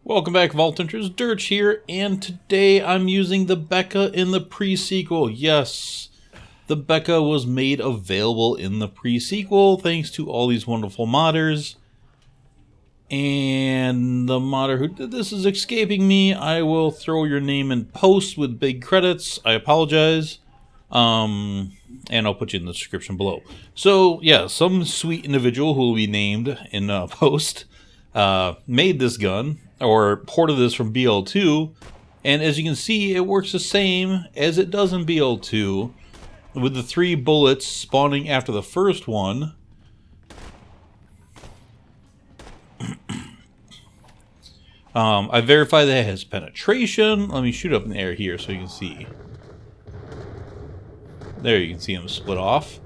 Welcome back, Vault Hunters. Derch here, and today I'm using the Bekah in the pre-sequel. Yes, the Bekah was made available in the pre-sequel thanks to all these wonderful modders. And the modder who did this is escaping me. I will throw your name in post with big credits. I apologize. And I'll put you in the description below. So, yeah, some sweet individual who will be named in post made this gun, or ported this from BL2, and as you can see, it works the same as it does in BL2, with the 3 bullets spawning after the first one. I verified that it has penetration. Let me shoot up in the air here so you can see. There, you can see them split off.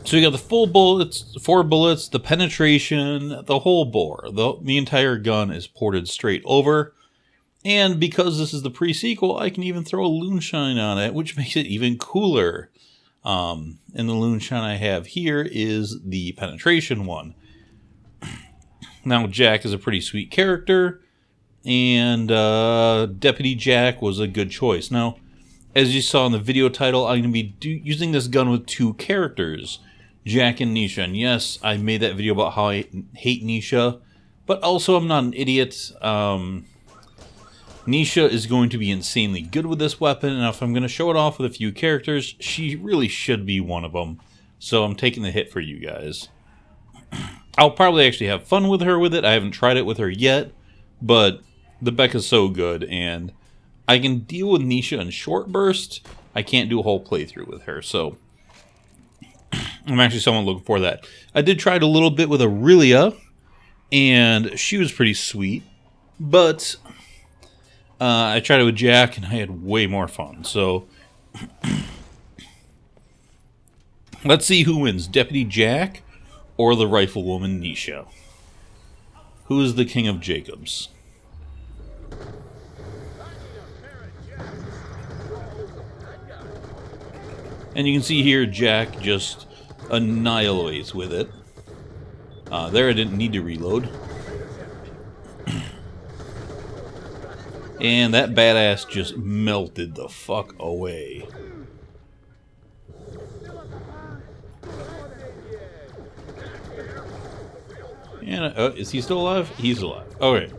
So you got the full bullets, 4 bullets, the penetration, the whole bore. The entire gun is ported straight over. And because this is the pre-sequel, I can even throw a Loonshine on it, which makes it even cooler. And the Loonshine I have here is the penetration one. Now, Jack is a pretty sweet character, and Deputy Jack was a good choice. Now, as you saw in the video title, I'm going to be using this gun with 2 characters, Jack and Nisha. And yes, I made that video about how I hate Nisha, but also I'm not an idiot. Nisha is going to be insanely good with this weapon, and if I'm going to show it off with a few characters, she really should be one of them. So I'm taking the hit for you guys. I'll probably actually have fun with her with it. I haven't tried it with her yet, but the Bekah's so good, and I can deal with Nisha in short bursts. I can't do a whole playthrough with her, so I'm actually someone looking for that. I did try it a little bit with Aurelia, and she was pretty sweet, but I tried it with Jack, and I had way more fun. So let's see who wins, Deputy Jack or the Riflewoman Nisha. Who is the King of Jacobs? And you can see here, Jack just annihilates with it. There I didn't need to reload. And that badass just melted the fuck away. And is he still alive? He's alive. Okay.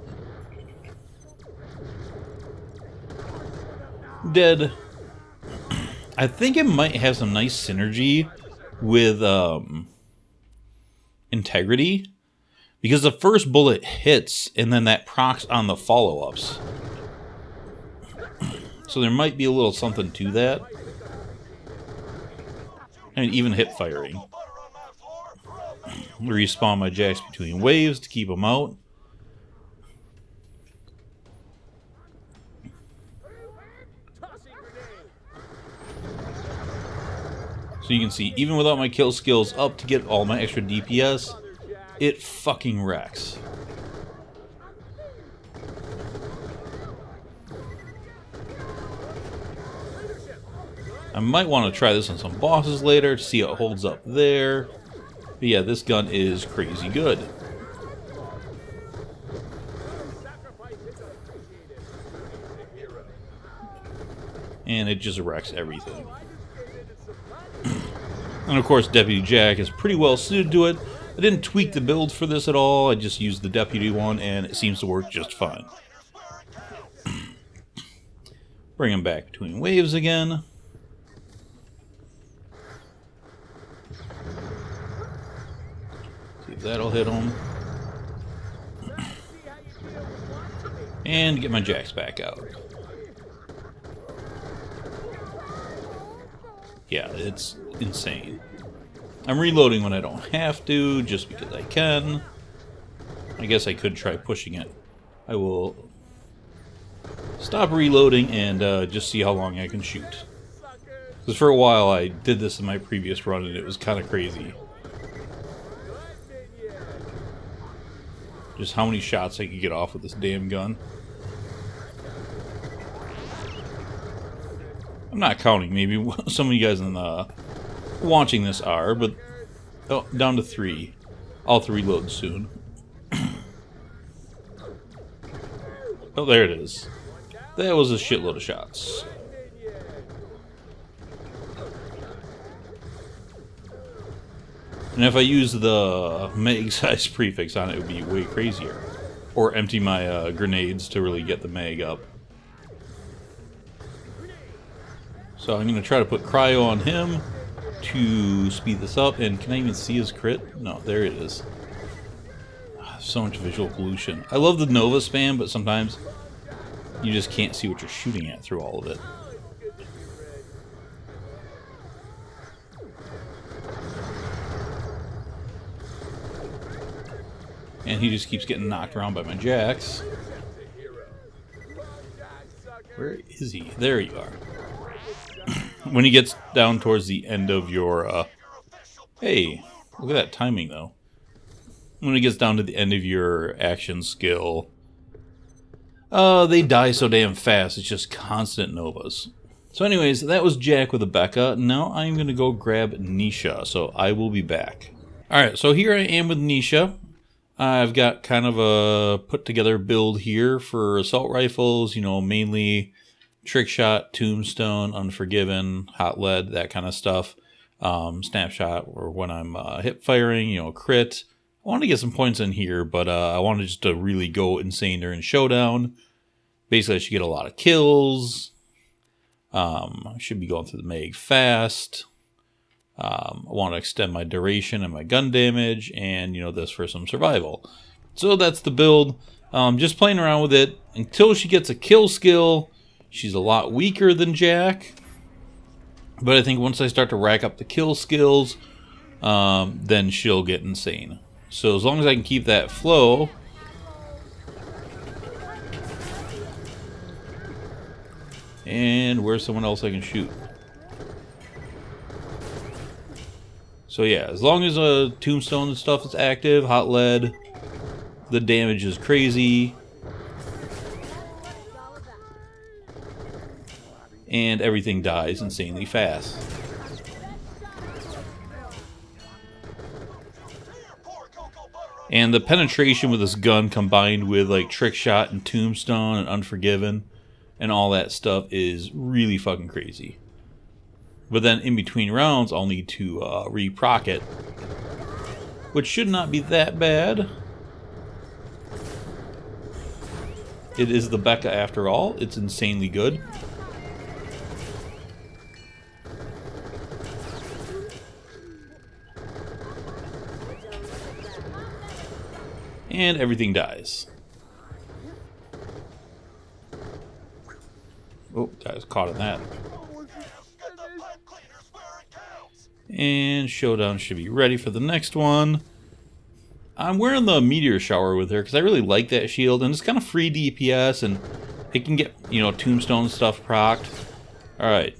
Dead. I think it might have some nice synergy with integrity, because the first bullet hits and then that procs on the follow-ups. So there might be a little something to that. I mean, even hip firing. Respawn my jacks between waves to keep them out. So you can see, even without my kill skills up to get all my extra DPS, it fucking wrecks. I might want to try this on some bosses later to see how it holds up there. But yeah, this gun is crazy good. And it just wrecks everything. And of course, Deputy Jack is pretty well suited to it. I didn't tweak the build for this at all. I just used the Deputy one, and it seems to work just fine. Bring him back between waves again. See if that'll hit him. And get my jacks back out. Yeah, it's insane. I'm reloading when I don't have to, just because I can. I guess I could try pushing it. I will stop reloading and just see how long I can shoot. Because for a while I did this in my previous run and it was kind of crazy. Just how many shots I could get off with this damn gun. I'm not counting, maybe some of you guys in the watching this are, but oh, down to 3. I'll have to reload soon. Oh, there it is. That was a shitload of shots. And if I use the mag size prefix on it, it would be way crazier. Or empty my grenades to really get the mag up. So I'm going to try to put cryo on him to speed this up. And can I even see his crit? No, there it is. So much visual pollution. I love the Nova spam, but sometimes you just can't see what you're shooting at through all of it. And he just keeps getting knocked around by my jacks. Where is he? There you are. When he gets down towards the end of your... Hey, look at that timing, though. When it gets down to the end of your action skill, they die so damn fast. It's just constant novas. So anyways, that was Jack with a Bekah. Now I'm going to go grab Nisha, so I will be back. Alright, so here I am with Nisha. I've got kind of a put together build here for assault rifles, you know, mainly trick shot, tombstone, unforgiven, hot lead, that kind of stuff. Snapshot, or when I'm hip firing, you know, crit. I want to get some points in here, but I wanted just to really go insane during showdown. Basically, I should get a lot of kills. I should be going through the mag fast. I want to extend my duration and my gun damage, and, you know, this for some survival. So that's the build. Just playing around with it until she gets a kill skill. She's a lot weaker than Jack. But I think once I start to rack up the kill skills, then she'll get insane. So as long as I can keep that flow... And where's someone else I can shoot? So yeah, as long as a tombstone and stuff is active, hot lead, the damage is crazy. And everything dies insanely fast. And the penetration with this gun combined with like trick shot and tombstone and unforgiven and all that stuff is really fucking crazy. But then in between rounds, I'll need to re-proc it, which should not be that bad. It is the Bekah after all. It's insanely good. And everything dies. Oh, I was caught in that. And showdown should be ready for the next one. I'm wearing the meteor shower with her because I really like that shield, and it's kind of free DPS, and it can get, you know, tombstone stuff procced. Alright.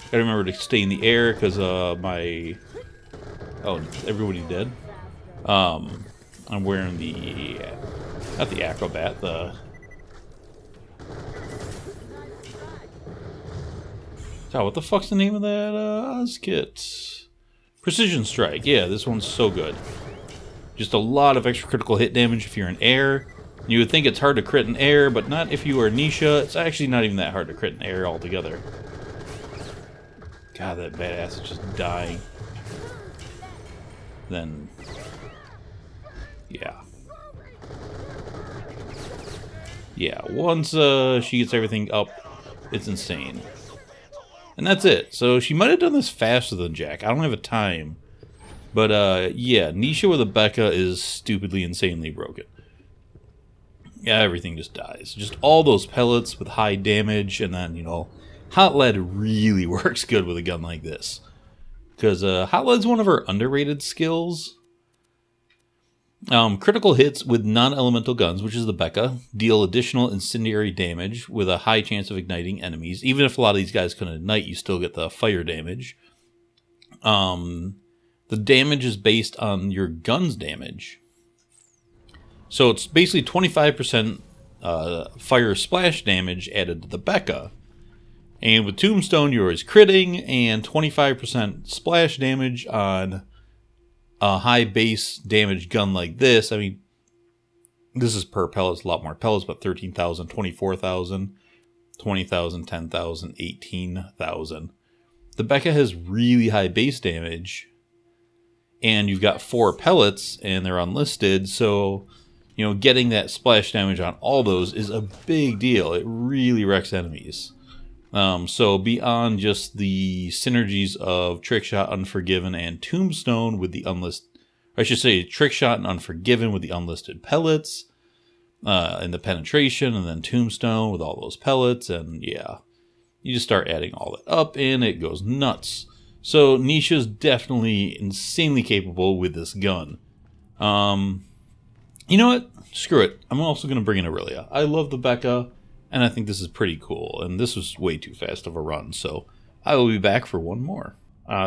Gotta remember to stay in the air because my... Oh, everybody dead? I'm wearing the... Not the acrobat, the... God, what the fuck's the name of that Oz kit? Precision Strike. Yeah, this one's so good. Just a lot of extra critical hit damage if you're in air. You would think it's hard to crit in air, but not if you are Nisha. It's actually not even that hard to crit in air altogether. God, that badass is just dying. Then... Yeah. Yeah, once she gets everything up, it's insane. And that's it. So she might have done this faster than Jack. I don't have a time. But, yeah, Nisha with a Bekah is stupidly, insanely broken. Yeah, everything just dies. Just all those pellets with high damage, and then, you know, hot lead really works good with a gun like this. Because hot lead's one of her underrated skills. Critical hits with non-elemental guns, which is the Bekah, deal additional incendiary damage with a high chance of igniting enemies. Even if a lot of these guys couldn't ignite, you still get the fire damage. The damage is based on your gun's damage. So it's basically 25% fire splash damage added to the Bekah. And with Tombstone, you're always critting, and 25% splash damage on a high base damage gun like this, I mean, this is per pellets, a lot more pellets, but 13,000, 24,000, 20,000, 10,000, 18,000. The Bekah has really high base damage, and you've got 4 pellets, and they're unlisted, so, you know, getting that splash damage on all those is a big deal. It really wrecks enemies. So beyond just the synergies of Trickshot, Unforgiven, and Tombstone with the unlisted, I should say Trickshot and Unforgiven with the unlisted pellets, and the penetration, and then Tombstone with all those pellets, and yeah, you just start adding all that up, and it goes nuts. So Nisha's definitely insanely capable with this gun. You know what? Screw it. I'm also going to bring in Aurelia. I love the Bekah, and I think this is pretty cool. And this was way too fast of a run, so I will be back for one more.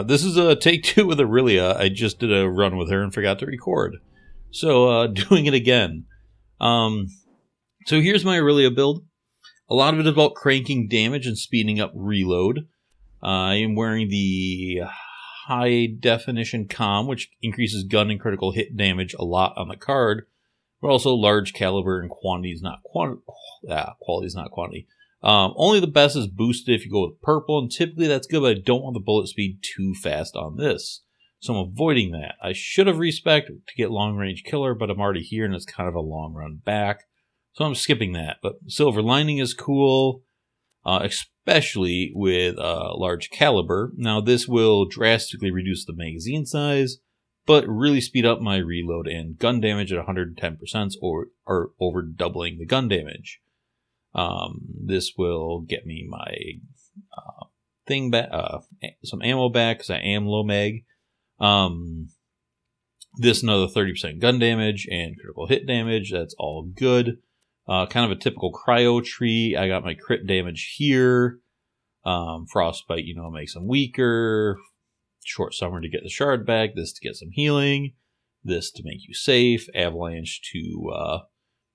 This is a take 2 with Aurelia. I just did a run with her and forgot to record. So, doing it again. So here's my Aurelia build. A lot of it is about cranking damage and speeding up reload. I am wearing the high definition comm, which increases gun and critical hit damage a lot on the card. But also large caliber and quantity is not quality is not quantity. Only the best is boosted if you go with purple, and typically that's good, but I don't want the bullet speed too fast on this. So I'm avoiding that. I should have respec to get long range killer, but I'm already here and it's kind of a long run back. So I'm skipping that. But silver lining is cool, especially with large caliber. Now this will drastically reduce the magazine size, but really speed up my reload and gun damage at 110% or over doubling the gun damage. This will get me my thing back, some ammo back because I am low mag. This another 30% gun damage and critical hit damage. That's all good. Kind of a typical cryo tree. I got my crit damage here. Frostbite, you know, makes them weaker. Short summer to get the shard back, this to get some healing, this to make you safe, avalanche to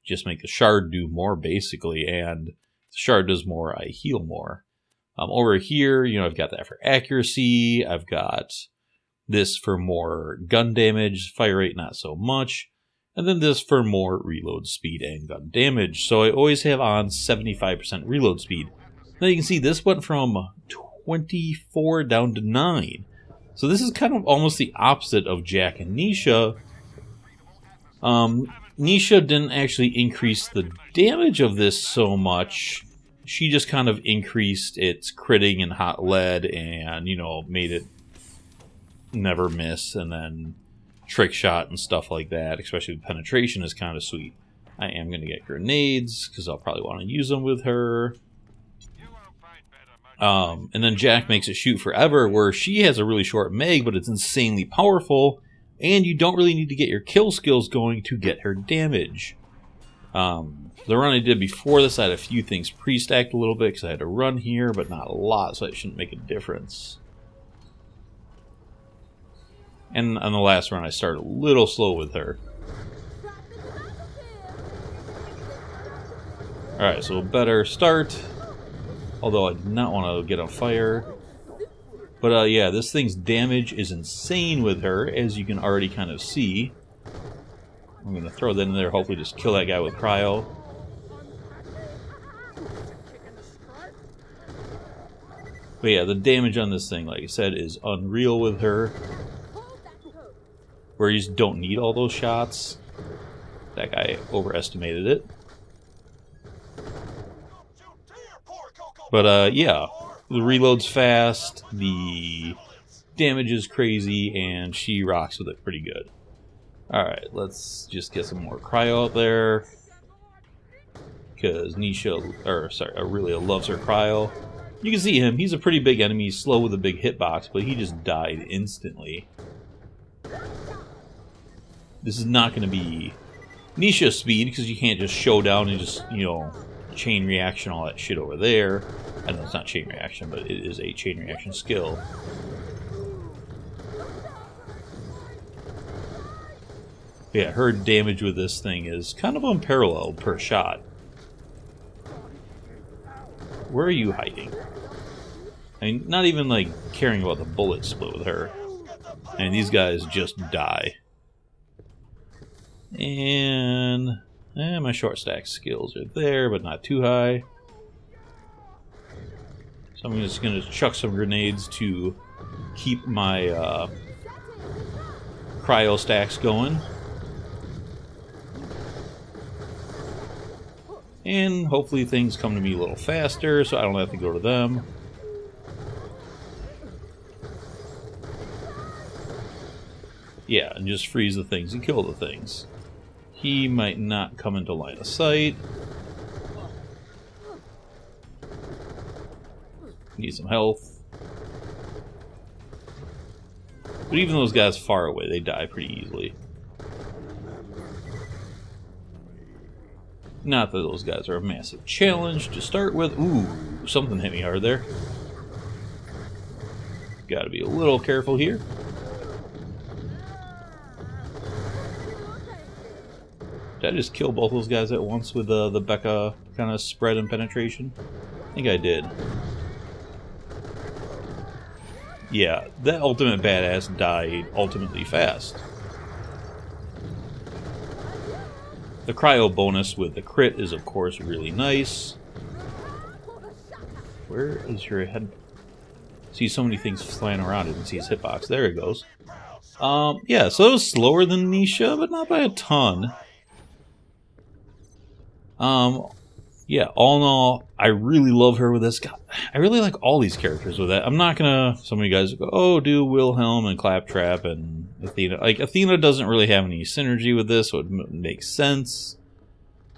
just make the shard do more basically, and the shard does more, I heal more. Over here, you know, I've got that for accuracy, I've got this for more gun damage, fire rate not so much, and then this for more reload speed and gun damage. So I always have on 75% reload speed. Now you can see this went from 24 down to 9. So this is kind of almost the opposite of Jack and Nisha. Nisha didn't actually increase the damage of this so much. She just kind of increased its critting and hot lead and, you know, made it never miss. And then trick shot and stuff like that, especially with penetration, is kind of sweet. I am going to get grenades because I'll probably want to use them with her. And then Jack makes it shoot forever, where she has a really short mag, but it's insanely powerful, and you don't really need to get your kill skills going to get her damage. The run I did before this, I had a few things pre-stacked a little bit, because I had to run here, but not a lot, so it shouldn't make a difference. And on the last run, I started a little slow with her. Alright, so better start. Although I do not want to get on fire. But yeah, this thing's damage is insane with her, as you can already kind of see. I'm going to throw that in there, hopefully just kill that guy with cryo. But yeah, the damage on this thing, like I said, is unreal with her. Where you just don't need all those shots. That guy overestimated it. But yeah, the reload's fast, the damage is crazy, and she rocks with it pretty good. Alright, let's just get some more cryo out there. Because Aurelia loves her cryo. You can see him, he's a pretty big enemy, he's slow with a big hitbox, but he just died instantly. This is not going to be Nisha speed, because you can't just show down and just, you know, chain reaction, all that shit over there. I know it's not chain reaction, but it is a chain reaction skill. Yeah, her damage with this thing is kind of unparalleled per shot. Where are you hiding? I mean, not even like caring about the bullet split with her. And these guys just die. And my short stack skills are there, but not too high. So I'm just going to chuck some grenades to keep my cryo stacks going. And hopefully things come to me a little faster so I don't have to go to them. Yeah, and just freeze the things and kill the things. He might not come into line of sight. Need some health. But even those guys far away, they die pretty easily. Not that those guys are a massive challenge to start with. Ooh, something hit me hard there. Gotta be a little careful here. Did I just kill both those guys at once with the Bekah kind of spread and penetration? I think I did. Yeah, that ultimate badass died ultimately fast. The cryo bonus with the crit is, of course, really nice. Where is your head? See so many things flying around. I didn't see his hitbox. There it goes. Yeah, so it was slower than Nisha, but not by a ton. Yeah, all in all, I really love her with this. God, I really like all these characters with that. I'm not gonna, some of you guys go, oh, do Wilhelm and Claptrap and Athena. Like, Athena doesn't really have any synergy with this, so it makes sense.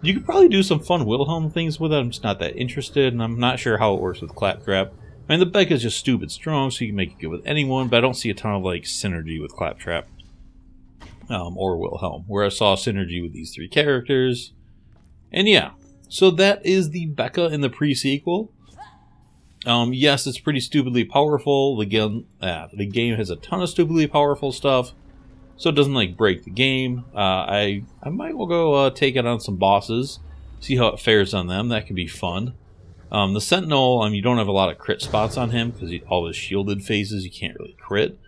You could probably do some fun Wilhelm things with it. I'm just not that interested, and I'm not sure how it works with Claptrap. I mean, the Bekah is just stupid strong, so you can make it good with anyone, but I don't see a ton of, like, synergy with Claptrap. Or Wilhelm, where I saw synergy with these three characters. And yeah. So that is the Bekah in the pre-sequel. Yes, it's pretty stupidly powerful. The game has a ton of stupidly powerful stuff, so it doesn't like break the game. I might well go take it on some bosses, see how it fares on them. That could be fun. The Sentinel, you don't have a lot of crit spots on him because all his shielded phases you can't really crit.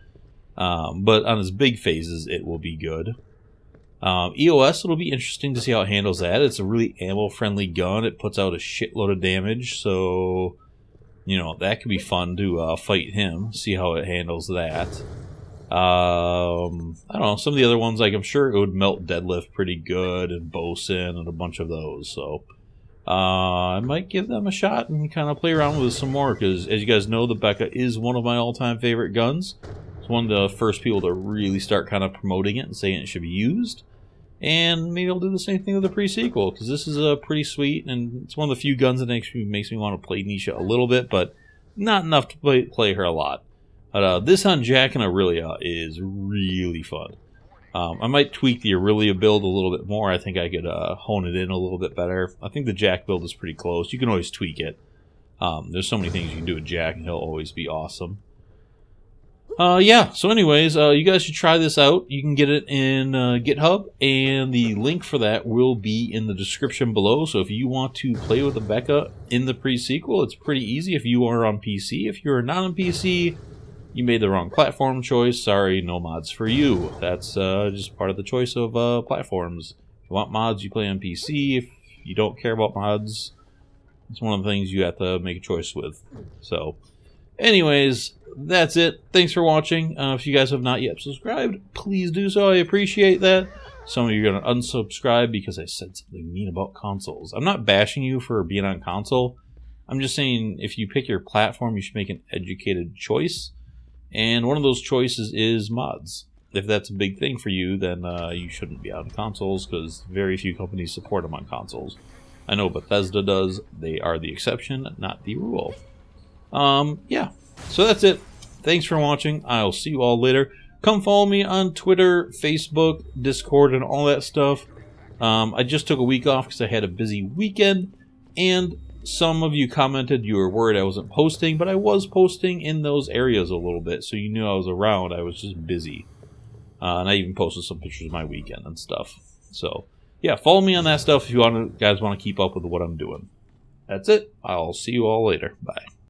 But on his big phases, it will be good. EOS, it'll be interesting to see how it handles that. It's a really ammo-friendly gun. It puts out a shitload of damage, so, you know, that could be fun to fight him, see how it handles that. I don't know, some of the other ones, like, I'm sure it would melt Deadlift pretty good, and Bosun, and a bunch of those, so I might give them a shot and kind of play around with it some more, because, as you guys know, the Bekah is one of my all-time favorite guns. It's one of the first people to really start kind of promoting it and saying it should be used. And maybe I'll do the same thing with the pre-sequel, because this is pretty sweet, and it's one of the few guns that makes me want to play Nisha a little bit, but not enough to play her a lot. But this on Jack and Aurelia is really fun. I might tweak the Aurelia build a little bit more. I think I could hone it in a little bit better. I think the Jack build is pretty close. You can always tweak it. There's so many things you can do with Jack, and he'll always be awesome. Yeah, so anyways, you guys should try this out. You can get it in GitHub, and the link for that will be in the description below. So if you want to play with the Bekah in the pre-sequel, it's pretty easy if you are on PC. If you're not on PC, you made the wrong platform choice. Sorry, no mods for you. That's just part of the choice of platforms. If you want mods, you play on PC. If you don't care about mods, it's one of the things you have to make a choice with. So, anyways, that's it. Thanks for watching. If you guys have not yet subscribed, please do so. I appreciate that. Some of you are going to unsubscribe because I said something mean about consoles. I'm not bashing you for being on console. I'm just saying if you pick your platform, you should make an educated choice. And one of those choices is mods. If that's a big thing for you, then you shouldn't be on consoles because very few companies support them on consoles. I know Bethesda does. They are the exception, not the rule. Yeah. So that's it. Thanks for watching. I'll see you all later. Come follow me on Twitter, Facebook, Discord, and all that stuff. I just took a week off because I had a busy weekend, and some of you commented you were worried I wasn't posting, but I was posting in those areas a little bit, so you knew I was around. I was just busy. And I even posted some pictures of my weekend and stuff. So, yeah, follow me on that stuff if you guys want to keep up with what I'm doing. That's it. I'll see you all later. Bye.